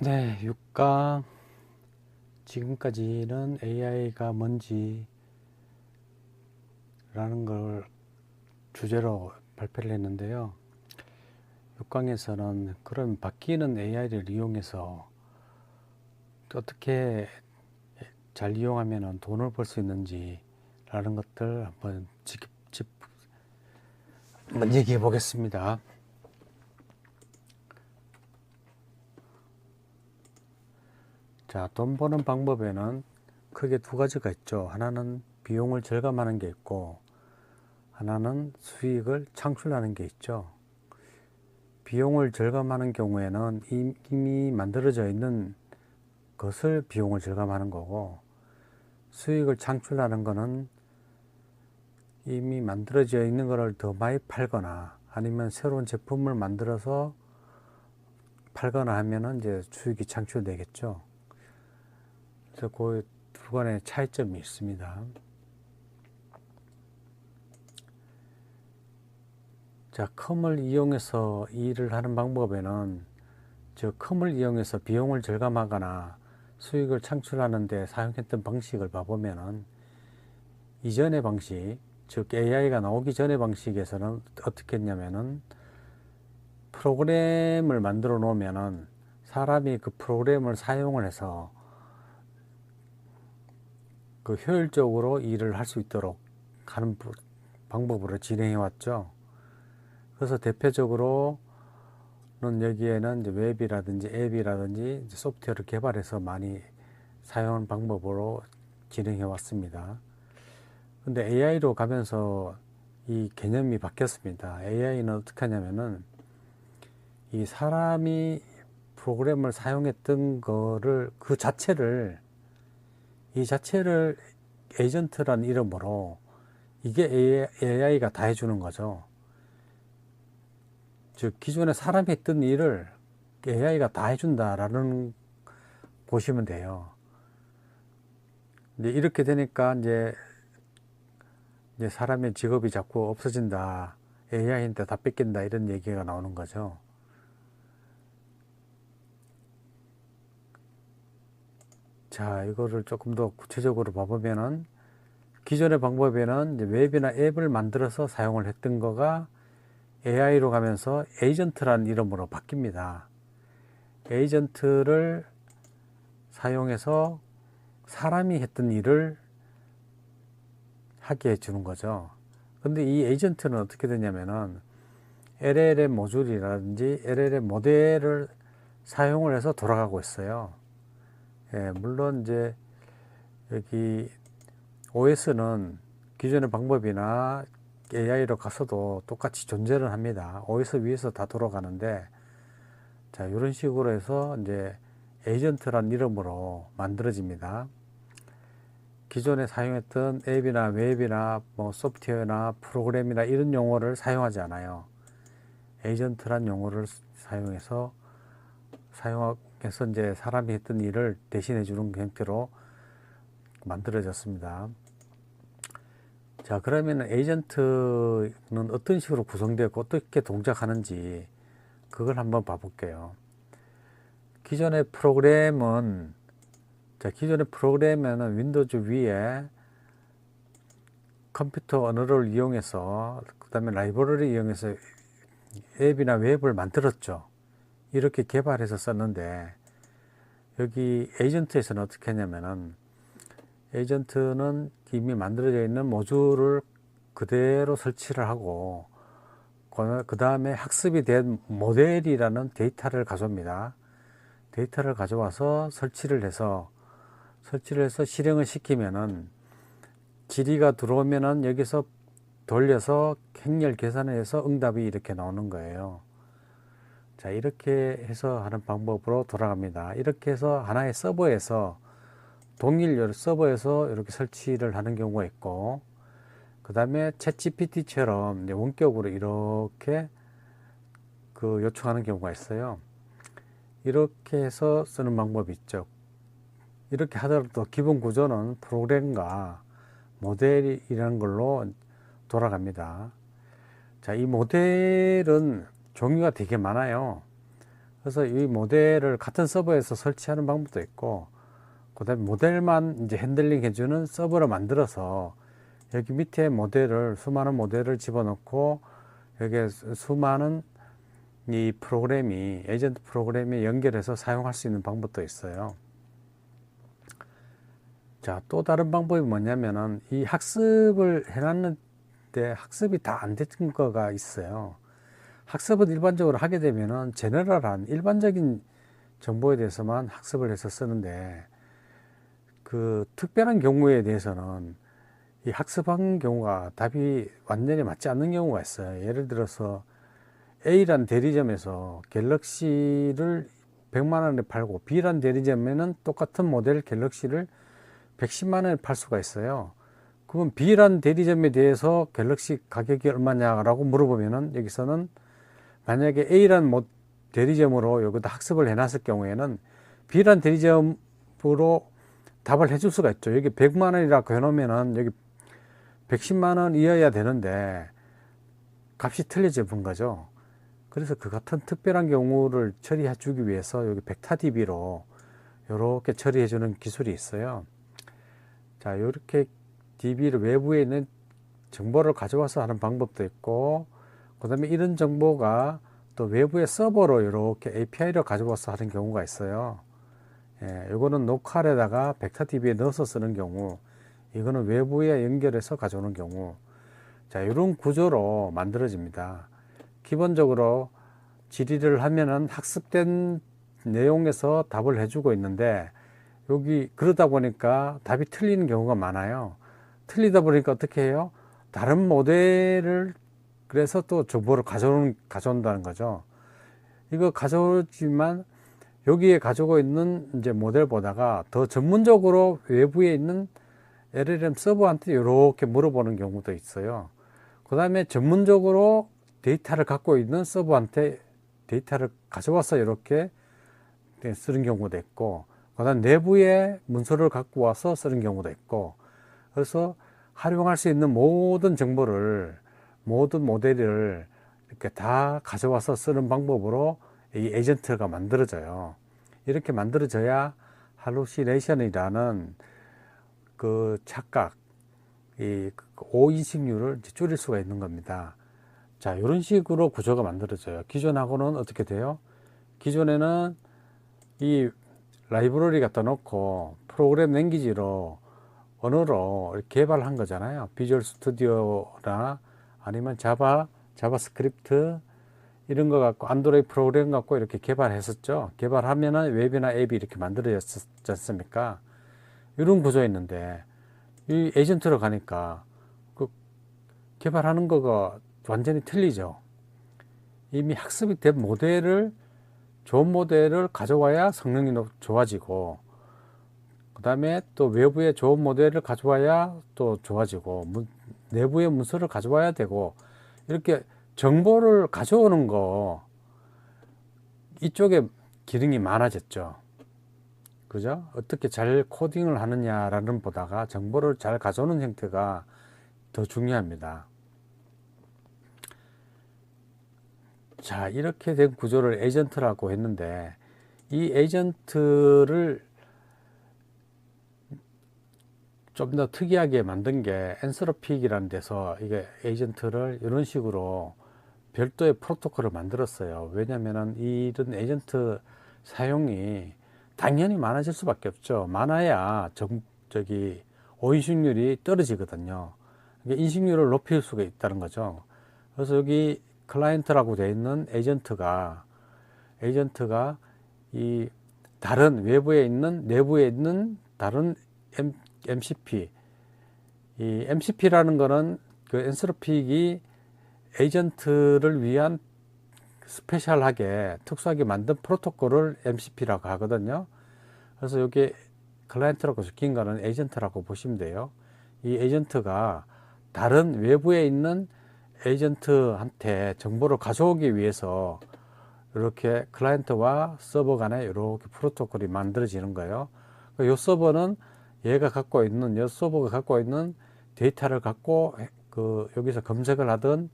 네, 6강 지금까지는 AI가 뭔지라는 걸 주제로 발표를 했는데요. 6강에서는 그런 바뀌는 AI를 이용해서 어떻게 잘 이용하면 돈을 벌 수 있는지라는 것들 한번 얘기해 보겠습니다. 자, 돈 버는 방법에는 크게 두 가지가 있죠. 하나는 비용을 절감하는 게 있고, 하나는 수익을 창출하는 게 있죠. 비용을 절감하는 경우에는 이미 만들어져 있는 것을 비용을 절감하는 거고, 수익을 창출하는 것은 이미 만들어져 있는 것을 더 많이 팔거나 아니면 새로운 제품을 만들어서 팔거나 하면은 이제 수익이 창출되겠죠. 그래서 그 두 간의 차이점이 있습니다. 자, 컴을 이용해서 일을 하는 방법에는 컴을 이용해서 비용을 절감하거나 수익을 창출하는 데 사용했던 방식을 봐보면은 이전의 방식, 즉 AI가 나오기 전의 방식에서는 어떻게 했냐면은 프로그램을 만들어 놓으면은 사람이 그 프로그램을 사용을 해서 그 효율적으로 일을 할 수 있도록 하는 방법으로 진행해 왔죠. 그래서 대표적으로는 여기에는 이제 웹이라든지 앱이라든지 이제 소프트웨어를 개발해서 많이 사용하는 방법으로 진행해 왔습니다. 근데 AI로 가면서 이 개념이 바뀌었습니다. AI는 어떻게 하냐면은 이 사람이 프로그램을 사용했던 거를 이 자체를 에이전트란 이름으로 이게 AI가 다 해주는 거죠. 즉 기존에 사람이 했던 일을 AI가 다 해준다라는 보시면 돼요. 이제 이렇게 되니까 이제 사람의 직업이 자꾸 없어진다, AI한테 다 뺏긴다 이런 얘기가 나오는 거죠. 자, 이거를 조금 더 구체적으로 봐보면은 기존의 방법에는 이제 웹이나 앱을 만들어서 사용을 했던 거가 AI로 가면서 에이전트라는 이름으로 바뀝니다. 에이전트를 사용해서 사람이 했던 일을 하게 해주는 거죠. 근데 이 에이전트는 어떻게 되냐면은 LLM 모듈이라든지 LLM 모델을 사용을 해서 돌아가고 있어요. 예, 물론 이제 여기 OS는 기존의 방법이나 AI로 가서도 똑같이 존재를 합니다. OS 위에서 다 돌아가는데, 자, 이런 식으로 해서 이제 에이전트란 이름으로 만들어집니다. 기존에 사용했던 앱이나 웹이나 뭐 소프트웨어나 프로그램이나 이런 용어를 사용하지 않아요. 에이전트란 용어를 사용해서 이제 사람이 했던 일을 대신해 주는 형태로 만들어졌습니다. 자, 그러면 에이전트는 어떤 식으로 구성되고 어떻게 동작하는지 그걸 한번 봐볼게요. 기존의 프로그램은 윈도우즈 위에 컴퓨터 언어를 이용해서 그 다음에 라이브러리를 이용해서 앱이나 웹을 만들었죠. 이렇게 개발해서 썼는데 여기 에이전트에서는 어떻게 하냐면은 에이전트는 이미 만들어져 있는 모듈을 그대로 설치를 하고 그 다음에 학습이 된 모델이라는 데이터를 가져옵니다. 데이터를 가져와서 설치를 해서 실행을 시키면은 질의가 들어오면은 여기서 돌려서 행렬 계산을 해서 응답이 이렇게 나오는 거예요. 자, 이렇게 해서 하는 방법으로 돌아갑니다. 이렇게 해서 하나의 동일 서버에서 이렇게 설치를 하는 경우가 있고, 그 다음에 챗GPT처럼 원격으로 이렇게 요청하는 경우가 있어요. 이렇게 해서 쓰는 방법이 있죠. 이렇게 하더라도 기본 구조는 프로그램과 모델이라는 걸로 돌아갑니다. 자, 이 모델은 종류가 되게 많아요. 그래서 이 모델을 같은 서버에서 설치하는 방법도 있고, 그 다음에 모델만 이제 핸들링 해주는 서버를 만들어서 여기 밑에 모델을, 수많은 모델을 집어넣고 여기에 수많은 이 프로그램이, 에이전트 프로그램에 연결해서 사용할 수 있는 방법도 있어요. 자, 또 다른 방법이 뭐냐면은 이 학습을 해놨는데 학습이 다 안 된 거가 있어요. 학습은 일반적으로 하게 되면은 제너럴한 일반적인 정보에 대해서만 학습을 해서 쓰는데, 그 특별한 경우에 대해서는 이 학습한 경우가 답이 완전히 맞지 않는 경우가 있어요. 예를 들어서 A란 대리점에서 갤럭시를 100만 원에 팔고 B란 대리점에는 똑같은 모델 갤럭시를 110만 원에 팔 수가 있어요. 그러면 B란 대리점에 대해서 갤럭시 가격이 얼마냐라고 물어보면은 여기서는 만약에 A란 대리점으로 여기다 학습을 해놨을 경우에는 B란 대리점으로 답을 해줄 수가 있죠. 여기 100만 원이라고 해놓으면은 여기 110만 원이어야 되는데 값이 틀려져 본 거죠. 그래서 그 같은 특별한 경우를 처리해 주기 위해서 여기 벡터DB로 이렇게 처리해 주는 기술이 있어요. 자, 이렇게 DB를 외부에 있는 정보를 가져와서 하는 방법도 있고, 그 다음에 이런 정보가 또 외부의 서버로 이렇게 API를 가져와서 하는 경우가 있어요. 예, 이거는 노칼에다가 벡터DB에 넣어서 쓰는 경우, 이거는 외부에 연결해서 가져오는 경우. 자, 이런 구조로 만들어집니다. 기본적으로 질의를 하면은 학습된 내용에서 답을 해주고 있는데, 여기 그러다 보니까 답이 틀리는 경우가 많아요. 틀리다 보니까 어떻게 해요? 다른 모델을, 그래서 또 정보를 가져온다는 거죠. 이거 가져오지만 여기에 가지고 있는 이제 모델보다가 더 전문적으로 외부에 있는 LLM 서버한테 이렇게 물어보는 경우도 있어요. 그 다음에 전문적으로 데이터를 갖고 있는 서버한테 데이터를 가져와서 이렇게 쓰는 경우도 있고, 그 다음 내부에 문서를 갖고 와서 쓰는 경우도 있고, 그래서 활용할 수 있는 모든 정보를, 모든 모델을 이렇게 다 가져와서 쓰는 방법으로 이 에이전트가 만들어져요. 이렇게 만들어져야 할루시네이션이라는 그 착각, 이 오인식률을 줄일 수가 있는 겁니다. 자, 이런 식으로 구조가 만들어져요. 기존하고는 어떻게 돼요? 기존에는 이 라이브러리 갖다 놓고 프로그램 랭귀지로, 언어로 개발한 거잖아요. 비주얼 스튜디오나 아니면 자바스크립트 이런 거 갖고 안드로이드 프로그램 갖고 이렇게 개발했었죠. 개발하면은 웹이나 앱이 이렇게 만들어졌지 않습니까? 이런 구조였는데 이 에이전트로 가니까 그 개발하는 거가 완전히 틀리죠. 이미 학습이 된 모델을, 좋은 모델을 가져와야 성능이 좋아지고, 그 다음에 또 외부에 좋은 모델을 가져와야 또 좋아지고, 내부의 문서를 가져와야 되고, 이렇게 정보를 가져오는 거, 이쪽에 기능이 많아졌죠. 그죠? 어떻게 잘 코딩을 하느냐라는 보다가 정보를 잘 가져오는 형태가 더 중요합니다. 자, 이렇게 된 구조를 에이전트라고 했는데, 이 에이전트를 좀 더 특이하게 만든 게 엔서로픽이라는 데서 이게 에이전트를 이런 식으로 별도의 프로토콜을 만들었어요. 왜냐면은 이런 에이전트 사용이 당연히 많아질 수밖에 없죠. 많아야 오인식률이 떨어지거든요. 인식률을 높일 수가 있다는 거죠. 그래서 여기 클라이언트라고 되어 있는 에이전트가 이 다른 외부에 있는, 내부에 있는 다른 MCP, 이 MCP라는 거는 그 엔서로픽이 에이전트를 위한 스페셜하게 특수하게 만든 프로토콜을 MCP라고 하거든요. 그래서 여기 클라이언트라고 적힌 거는 에이전트라고 보시면 돼요. 이 에이전트가 다른 외부에 있는 에이전트한테 정보를 가져오기 위해서 이렇게 클라이언트와 서버 간에 이렇게 프로토콜이 만들어지는 거예요. 이 서버는 얘가 갖고 있는, 이 서버가 갖고 있는 데이터를 갖고 여기서 검색을 하든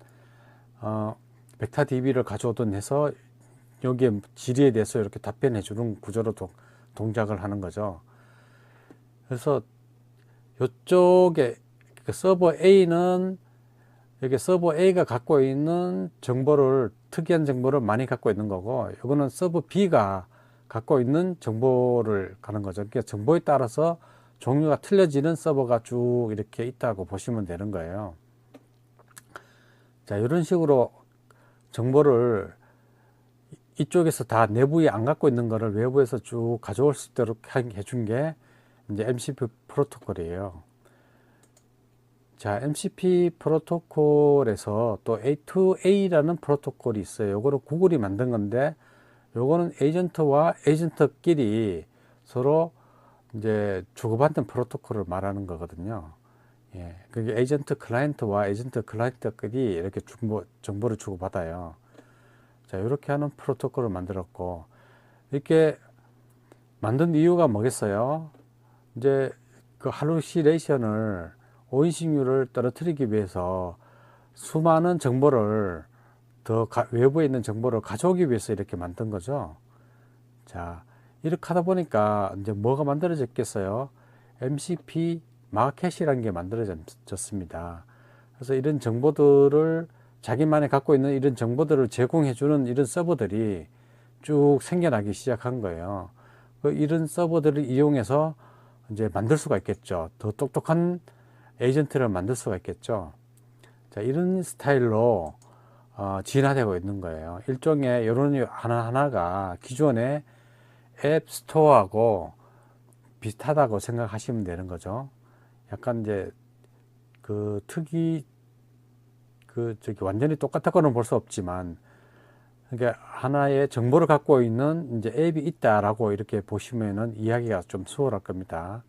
벡터DB를 가져오든 해서 여기에 질의에 대해서 이렇게 답변해 주는 구조로 동작을 하는 거죠. 그래서 이쪽에 서버 A는 여기 서버 A가 갖고 있는 정보를, 특이한 정보를 많이 갖고 있는 거고, 이거는 서버 B가 갖고 있는 정보를 가는 거죠. 그러니까 정보에 따라서 종류가 틀려지는 서버가 쭉 이렇게 있다고 보시면 되는 거예요. 자, 이런 식으로 정보를 이쪽에서 다 내부에 안 갖고 있는 거를 외부에서 쭉 가져올 수 있도록 해준 게 이제 MCP 프로토콜이에요. 자, MCP 프로토콜에서 또 A2A라는 프로토콜이 있어요. 요거를 구글이 만든 건데, 요거는 에이전트와 에이전트끼리 서로 이제 주고받는 프로토콜을 말하는 거거든요. 예, 그게 에이전트 클라이언트와 에이전트 클라이언트끼리 이렇게 정보를 주고받아요. 자, 이렇게 하는 프로토콜을 만들었고, 이렇게 만든 이유가 뭐겠어요? 이제 그 할루시네이션을, 오인식률을 떨어뜨리기 위해서 수많은 정보를 외부에 있는 정보를 가져오기 위해서 이렇게 만든 거죠. 자, 이렇게 하다 보니까 이제 뭐가 만들어졌겠어요? MCP 마켓이라는 게 만들어졌습니다. 그래서 이런 정보들을, 자기만이 갖고 있는 이런 정보들을 제공해주는 이런 서버들이 쭉 생겨나기 시작한 거예요. 이런 서버들을 이용해서 이제 만들 수가 있겠죠. 더 똑똑한 에이전트를 만들 수가 있겠죠. 자, 이런 스타일로 진화되고 있는 거예요. 일종의 이런 하나하나가 기존의 앱 스토어하고 비슷하다고 생각하시면 되는 거죠. 약간 이제 완전히 똑같다고는 볼 수 없지만, 그러니까 하나의 정보를 갖고 있는 이제 앱이 있다라고 이렇게 보시면은 이야기가 좀 수월할 겁니다.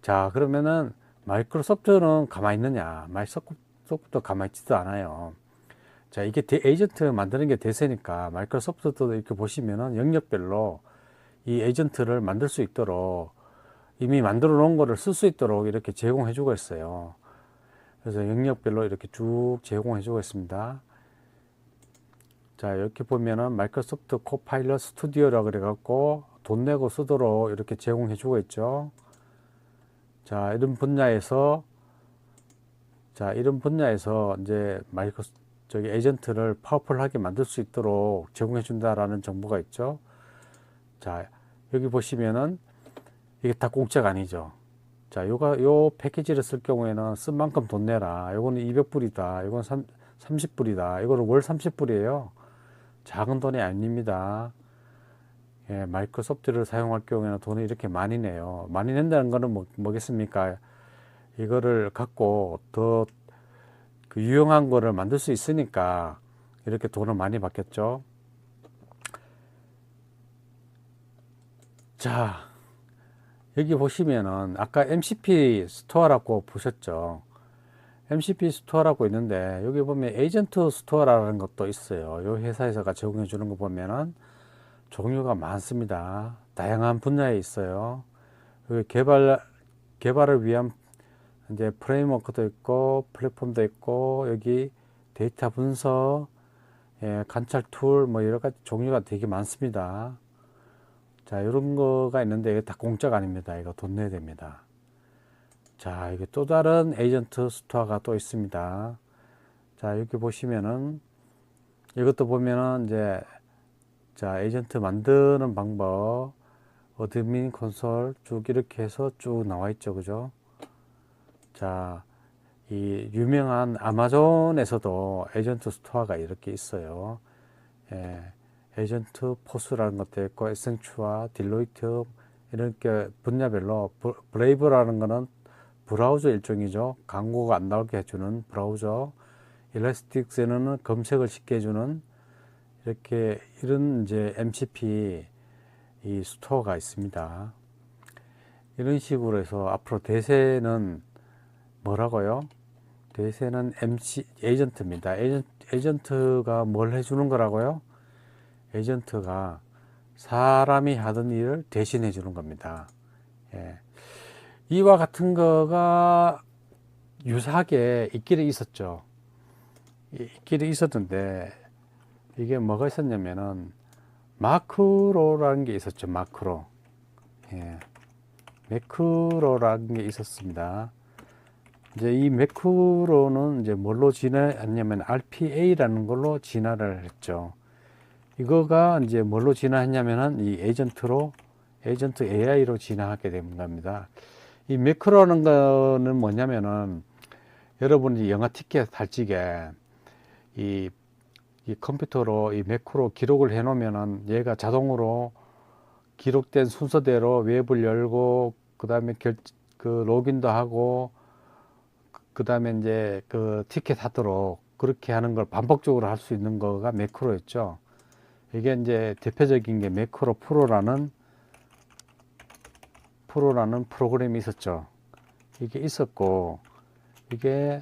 자, 그러면은 마이크로소프트는 가만히 있느냐? 마이크로소프트도 가만히 있지도 않아요. 자, 이게 에이전트 만드는 게 대세니까 마이크로소프트도 이렇게 보시면은 영역별로 이 에이전트를 만들 수 있도록 이미 만들어 놓은 거를 쓸 수 있도록 이렇게 제공해 주고 있어요. 그래서 영역별로 이렇게 쭉 제공해 주고 있습니다. 자, 이렇게 보면은 마이크로소프트 코파일럿 스튜디오라고 그래갖고 돈 내고 쓰도록 이렇게 제공해 주고 있죠. 자, 이런 분야에서 이제 에이전트를 파워풀하게 만들 수 있도록 제공해 준다라는 정보가 있죠. 자, 여기 보시면은 이게 다 공짜가 아니죠. 자, 요 패키지를 쓸 경우에는 쓴 만큼 돈 내라. 요거는 200불이다. 요건 30불이다. 이거는 월 30불이에요. 작은 돈이 아닙니다. 예, 마이크로소프트를 사용할 경우에는 돈을 이렇게 많이 내요. 많이 낸다는 거는 뭐겠습니까? 이거를 갖고 더 유용한 거를 만들 수 있으니까 이렇게 돈을 많이 받겠죠. 자, 여기 보시면은 아까 MCP 스토어라고 보셨죠? MCP 스토어라고 있는데 여기 보면 에이전트 스토어라는 것도 있어요. 이 회사에서가 제공해 주는 거 보면은 종류가 많습니다. 다양한 분야에 있어요. 여기 개발을 위한 이제 프레임워크도 있고 플랫폼도 있고, 여기 데이터 분석, 관찰 툴, 뭐 여러 가지 종류가 되게 많습니다. 자, 이런 거가 있는데 이게 다 공짜가 아닙니다. 이거 돈 내야 됩니다. 자, 이게 또 다른 에이전트 스토어가 또 있습니다. 자, 여기 보시면은 이것도 보면은 이제, 자, 에이전트 만드는 방법, 어드민 콘솔 쭉 이렇게 해서 쭉 나와 있죠. 그죠? 자, 이 유명한 아마존에서도 에이전트 스토어가 이렇게 있어요. 에이전트 포스라는 것도 있고, 에센추아, 딜로이트, 이렇게 분야별로, 브레이브라는 거는 브라우저 일종이죠. 광고가 안 나오게 해주는 브라우저, 일라스틱세는 검색을 쉽게 해주는, 이런 이제 MCP 이 스토어가 있습니다. 이런 식으로 해서 앞으로 대세는 뭐라고요? 대세는 에이전트입니다. 에이전트가 뭘 해주는 거라고요? 에이전트가 사람이 하던 일을 대신해 주는 겁니다. 예. 이와 같은 거가 유사하게 있기는 있었죠. 있기는 있었는데, 이게 뭐가 있었냐면은, 마크로라는 게 있었죠. 마크로. 예. 매크로라는 게 있었습니다. 이제 이 매크로는 이제 뭘로 진화했냐면 RPA라는 걸로 진화를 했죠. 이거가 이제 뭘로 진화했냐면은 이 에이전트 AI로 진화하게 된 겁니다. 이 매크로라는 거는 뭐냐면은 여러분이 영화 티켓 할 적에 이 컴퓨터로 이 매크로 기록을 해 놓으면은 얘가 자동으로 기록된 순서대로 웹을 열고 그 다음에 그 로그인도 하고 그 다음에 이제 그 티켓 하도록 그렇게 하는 걸 반복적으로 할 수 있는 거가 매크로였죠. 이게 이제 대표적인 게 매크로 프로라는 프로그램이 있었죠. 이게 있었고, 이게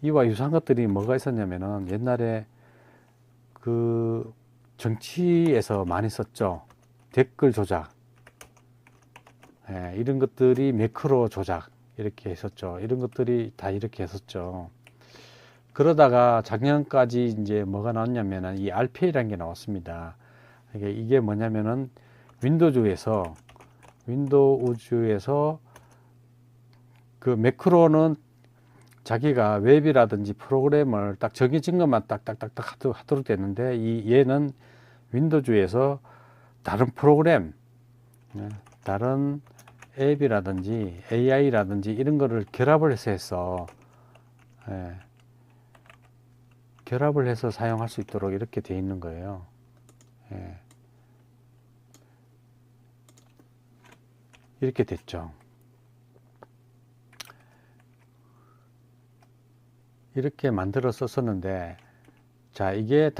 이와 유사한 것들이 뭐가 있었냐면은 옛날에 그 정치에서 많이 썼죠. 댓글 조작. 예, 이런 것들이 매크로 조작. 이렇게 했었죠. 이런 것들이 다 이렇게 했었죠. 그러다가 작년까지 이제 뭐가 나왔냐면은 이 RPA라는 게 나왔습니다. 이게 뭐냐면은 윈도우즈에서 그 매크로는 자기가 웹이라든지 프로그램을 딱 정해진 것만 딱딱딱딱 하도록 됐는데 얘는 윈도우즈에서 다른 프로그램, 다른 앱이라든지 AI라든지 이런 거를 결합을 해서 결합을 해서 사용할 수 있도록 이렇게 돼 있는 거예요. 이렇게 됐죠. 이렇게 만들어 썼었는데, 자, 이게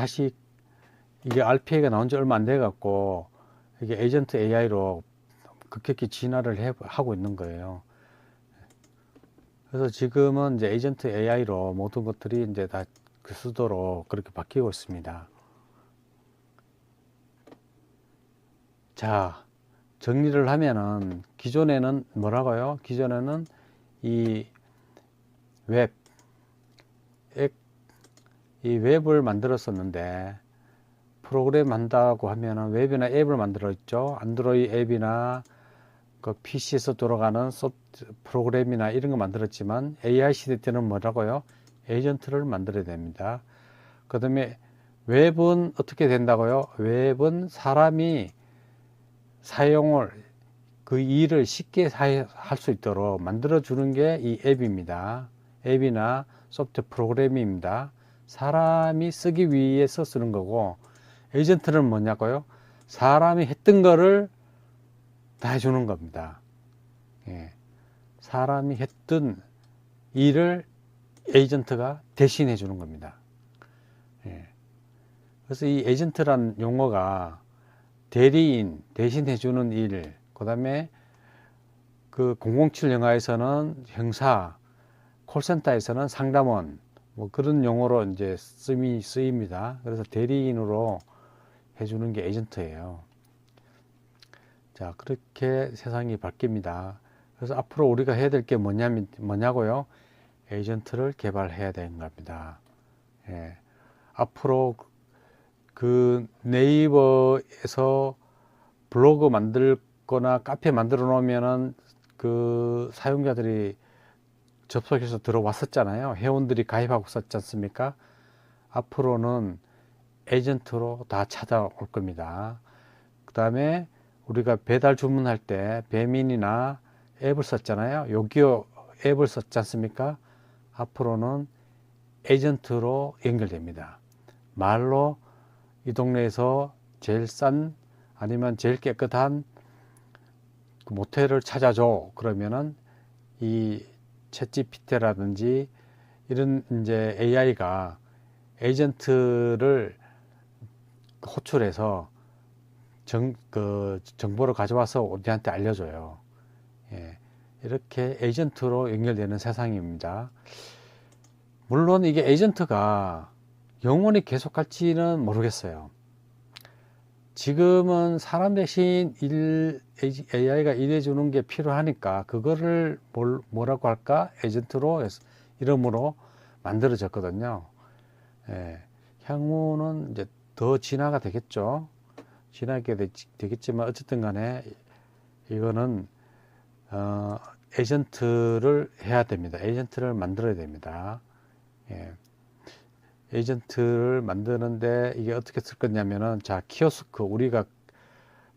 RPA가 나온 지 얼마 안 돼 갖고, 이게 에이전트 AI로 급격히 진화를 하고 있는 거예요. 그래서 지금은 이제 에이전트 AI로 모든 것들이 이제 다 쓰도록 그렇게 바뀌고 있습니다. 자, 정리를 하면은, 기존에는 뭐라고요? 기존에는 이 웹을 만들었었는데, 프로그램 한다고 하면은 웹이나 앱을 만들었죠. 안드로이드 앱이나 그 PC에서 돌아가는 프로그램이나 이런 거 만들었지만, AI 시대 때는 뭐라고요? 에이전트를 만들어야 됩니다. 그 다음에 웹은 어떻게 된다고요? 웹은 사람이 그 일을 쉽게 할 수 있도록 만들어주는 게 이 앱입니다. 앱이나 소프트 프로그램입니다. 사람이 쓰기 위해서 쓰는 거고, 에이전트는 뭐냐고요? 사람이 했던 거를 다 해주는 겁니다. 사람이 했던 일을 에이전트가 대신해 주는 겁니다. 그래서 이 에이전트란 용어가 대리인, 대신해 주는 일, 그 다음에 그 007 영화에서는 형사, 콜센터에서는 상담원, 뭐 그런 용어로 이제 쓰입니다. 그래서 대리인으로 해주는 게 에이전트예요. 자, 그렇게 세상이 바뀝니다. 그래서 앞으로 우리가 해야 될 게 뭐냐고요? 에이전트를 개발해야 되는 겁니다. 앞으로 그 네이버에서 블로그 만들거나 카페 만들어 놓으면은 그 사용자들이 접속해서 들어왔었잖아요. 회원들이 가입하고 있었지 않습니까? 앞으로는 에이전트로 다 찾아올 겁니다. 그 다음에 우리가 배달 주문할 때 배민이나 앱을 썼잖아요. 요기요 앱을 썼지 않습니까? 앞으로는 에이전트로 연결됩니다. 말로 이 동네에서 제일 싼 아니면 제일 깨끗한 모텔을 찾아줘. 그러면은 이 챗GPT라든지 이런 이제 AI가 에이전트를 호출해서 정보를 가져와서 우리한테 알려줘요. 이렇게 에이전트로 연결되는 세상입니다. 물론 이게 에이전트가 영원히 계속할지는 모르겠어요. 지금은 사람 대신 AI가 일해주는 게 필요하니까 그거를 뭐라고 할까? 에이전트로 이름으로 만들어졌거든요. 향후는 이제 더 진화가 되겠죠. 지나게 되겠지만 어쨌든 간에 이거는 에이전트를 해야 됩니다. 에이전트를 만들어야 됩니다. 예. 에이전트를 만드는데 이게 어떻게 쓸 거냐면은, 자, 키오스크, 우리가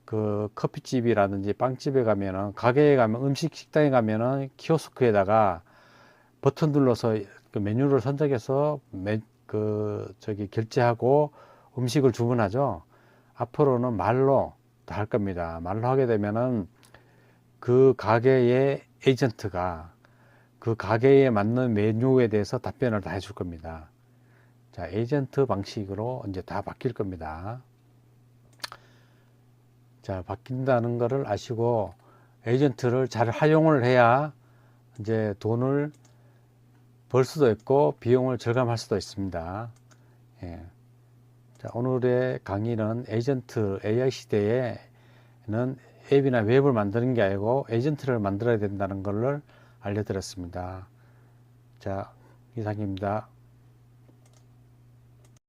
그 커피집이라든지 빵집에 가면은, 가게에 가면, 식당에 가면은 키오스크에다가 버튼 눌러서 그 메뉴를 선택해서 결제하고 음식을 주문하죠. 앞으로는 말로 다 할 겁니다. 말로 하게 되면은 그 가게의 에이전트가 그 가게에 맞는 메뉴에 대해서 답변을 다 해줄 겁니다. 자, 에이전트 방식으로 이제 다 바뀔 겁니다. 자, 바뀐다는 것을 아시고 에이전트를 잘 활용을 해야 이제 돈을 벌 수도 있고 비용을 절감할 수도 있습니다. 예. 자, 오늘의 강의는 에이전트 AI 시대에는 앱이나 웹을 만드는 게 아니고 에이전트를 만들어야 된다는 것을 알려드렸습니다. 자, 이상입니다.